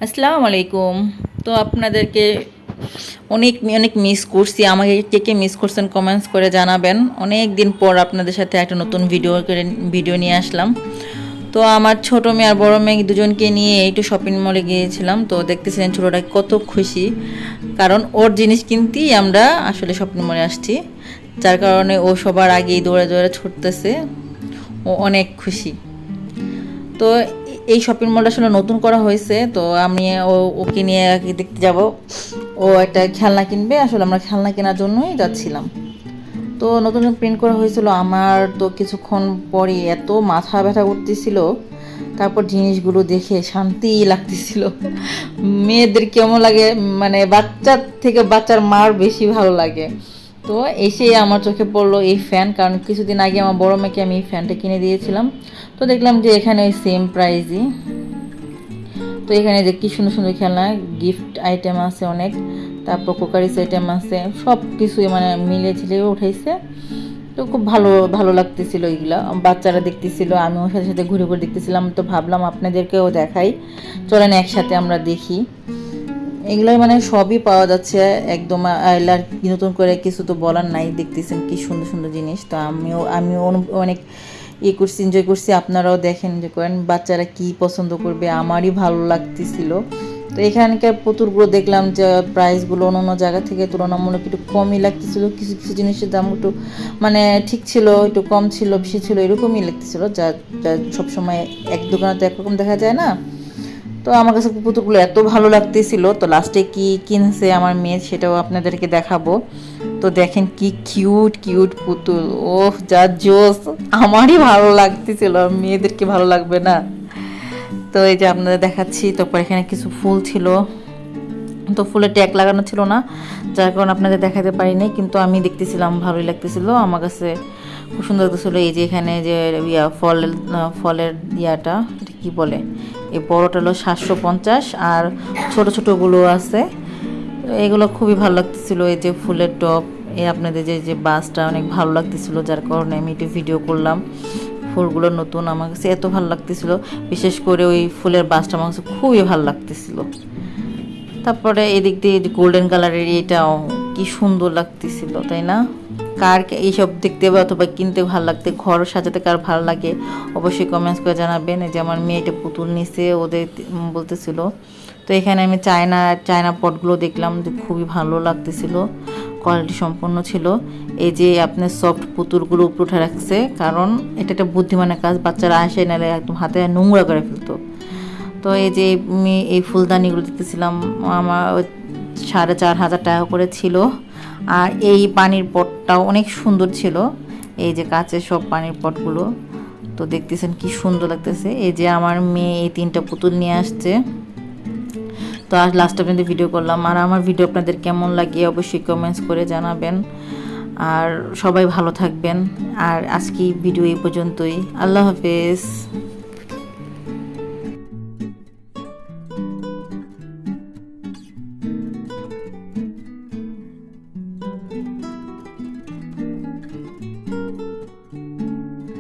আসসালামু আলাইকুম। তো আপনাদেরকে অনেক অনেক মিস করছি। আমাকে কে কে মিস করছেন কমেন্টস করে জানাবেন। অনেক দিন পর আপনাদের সাথে একটা নতুন ভিডিও নিয়ে আসলাম। তো আমার ছোট মেয়ে আর বড় মেয়ে দুজনকে নিয়ে একটু শপিং মলে গিয়েছিলাম। তো দেখতেছিলেন ছোটটা কত খুশি, কারণ ওর জিনিস কিনতেই আমরা আসলে শপিং মলে আসছি, যার কারণে ও সবার আগেই দৌড়ে দৌড়ে ছুটতেছে। ও অনেক খুশি। তো এই শপিং মলটা আসলে নতুন করা হয়েছে, তো আমি ওকে নিয়ে দেখতে যাব। ও একটা খেলনা কিনবে, আসলে আমরা খেলনা কেনার জন্যই যাচ্ছিলাম। তো নতুন প্রিন্ট করা হয়েছিল। আমার তো কিছুক্ষণ পরে এত মাথা ব্যথা করতেছিল, তারপর জিনিসগুলো দেখে শান্তি লাগতেছিল। মেয়েদের কেমন লাগে, মানে বাচ্চার থেকে বাচ্চার মার বেশি ভালো লাগে। তো এসেই আমার চোখে পড়লো এই ফ্যান, কারণ কিছুদিন আগে আমার বড় মেয়েকে আমি এই ফ্যানটা কিনে দিয়েছিলাম। তো দেখলাম যে এখানে ওই সেম প্রাইজই। তো এখানে যে কি সুন্দর সুন্দর খেলনা গিফট আইটেম আছে অনেক, তারপর কোকারিস আইটেম আছে, সব কিছুই মানে মিলে ঝিলে উঠাইছে। তো খুব ভালো ভালো লাগতেছিল এইগুলা, বাচ্চারা দেখতেছিল, আমিও সাথে সাথে ঘুরে ঘুরে দেখতেছিলাম। তো ভাবলাম আপনাদেরকেও দেখাই, চলেন একসাথে আমরা দেখি। এগুলো মানে সবই পাওয়া যাচ্ছে একদম। আর কি নতুন করে কিছু তো বলার নাই, দেখতেছেন কি সুন্দর সুন্দর জিনিস। তো আমিও অনেক করছি, এনজয় করছি। আপনারাও দেখেন যে করেন, বাচ্চারা কি পছন্দ করবে, আমারই ভালো লাগতেছিল। তো এখানকার পুতুলগুলো দেখলাম যে প্রাইসগুলো অন্য জায়গা থেকে তুলনামূলক একটু কমই লাগতেছিল। কিছু কিছু জিনিসের দাম একটু মানে ঠিক ছিল, একটু কম ছিল, বেশি ছিল, এরকমই লাগতেছিল। যা যা সবসময় এক দোকানে তো একরকম দেখা যায় না। তো আমার কাছে পুতুলগুলো এত ভালো লাগতেছিল। তো লাস্টে কি কিনছে আমার মেয়ে সেটাও আপনাদেরকে দেখাবো। তো দেখেন কি কিউট কিউট পুতুল, ওহ যা জোস! আমারই ভালো লাগতেছিল, মেয়েদেরকে ভালো লাগবে না? তো এই যে আপনাদের দেখাচ্ছি। তারপর এখানে কিছু ফুল ছিল, তো ফুলের ট্যাগ লাগানো ছিল না, যার কারণে আপনাদের দেখাতে পারিনি, কিন্তু আমি দেখতেছিলাম, ভালোই লাগতেছিল আমার কাছে, খুব সুন্দর লাগতেছিল। এই যে এখানে যে ফলের ইয়াটা, এটা কী বলে, এই বড়টা হলো 750, আর ছোট ছোটোগুলো আছে, এগুলো খুবই ভালো লাগতেছিল। এই যে ফুলের টপ, এই আপনাদের যে যে বাসটা অনেক ভালো লাগতেছিল, যার কারণে আমি একটু ভিডিও করলাম। ফুলগুলো নতুন, আমার কাছে এত ভালো লাগতেছিল, বিশেষ করে ওই ফুলের বাসটা আমার কাছে খুবই ভালো লাগতেছিল। তারপরে এদিক দিয়ে গোল্ডেন কালারের এটাও কি সুন্দর লাগতেছিল, তাই না? কার এইসব দেখতে বা অথবা কিনতে ভালো লাগতে, ঘর সাজাতে কার ভালো লাগে অবশ্যই কমেন্টস করে জানাবেন। এই যে আমার মেয়েটা পুতুল নিচে ওদের বলতেছিল। তো এখানে আমি চায়না পটগুলো দেখলাম যে খুবই ভালো লাগতেছিল, কোয়ালিটি সম্পন্ন ছিল। এই যে আপনার সফট পুতুলগুলো উপরে উঠে রাখছে, কারণ এটা একটা বুদ্ধিমানের কাজ, বাচ্চারা আসে নাহলে একদম হাতে নোংরা করে ফেলতো। তো এই যে আমি এই ফুলদানিগুলো দেখতেছিলাম, আমার 4,500 টাকা করে ছিল। আর এই পানির পটটাও অনেক সুন্দর ছিল, এই যে কাচের সব পানির পটগুলো। তো দেখতেছেন কি সুন্দর লাগতেছে। এই যে আমার মেয়ে এই 3টা পুতুল নিয়ে আসছে। তো আর লাস্ট পর্যন্ত ভিডিও করলাম। আর আমার ভিডিও আপনাদের কেমন লাগে অবশ্যই কমেন্টস করে জানাবেন। আর সবাই ভালো থাকবেন। আর আজকে ভিডিও এই পর্যন্তই। আল্লাহ হাফেজ।